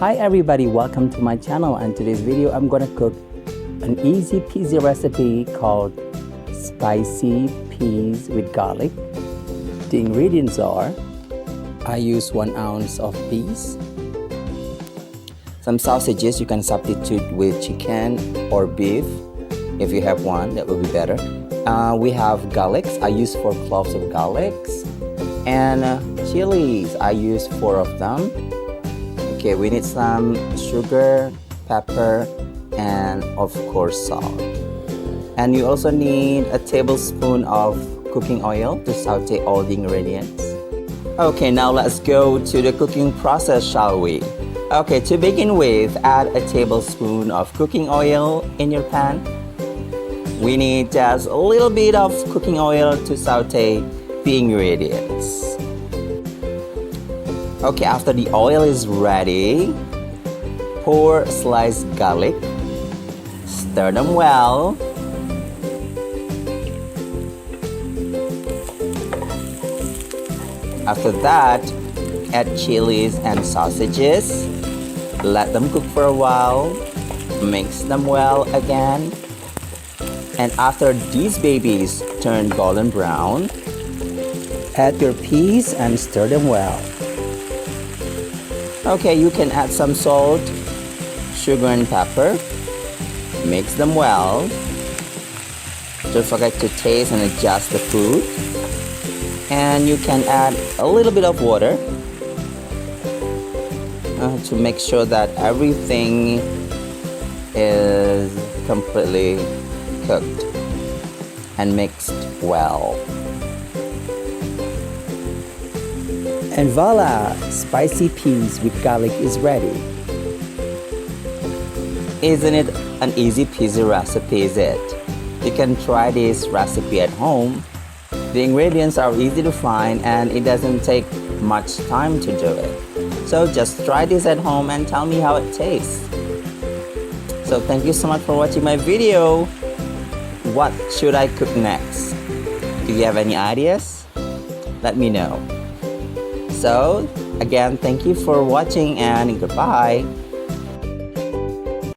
Hi everybody, welcome to my channel, and today's video I'm gonna cook an easy peasy recipe called spicy peas with garlic. The ingredients are: I use 1 ounce of peas, some sausages. You can substitute with chicken or beef if you have one, that will be better. We have garlics. I use 4 cloves of garlics, and chilies. I use 4 of them. Okay, we need some sugar, pepper, and of course salt. And you also need a tablespoon of cooking oil to saute all the ingredients. Okay, now let's go to the cooking process, shall we? Okay, to begin with, add a tablespoon of cooking oil in your pan. We need just a little bit of cooking oil to saute the ingredients. Okay, after the oil is ready, pour sliced garlic, stir them well. After that, add chilies and sausages. Let them cook for a while. Mix them well again. And after these babies turn golden brown, add your peas and stir them well. Okay, you can add some salt, sugar and pepper. Mix them well. Don't forget to taste and adjust the food. And you can add a little bit of water to make sure that everything is completely cooked and mixed well. And voila! Spicy peas with garlic is ready. Isn't it an easy peasy recipe, is it? You can try this recipe at home. The ingredients are easy to find and it doesn't take much time to do it. So just try this at home and tell me how it tastes. So thank you so much for watching my video. What should I cook next? Do you have any ideas? Let me know. So again, thank you for watching and goodbye.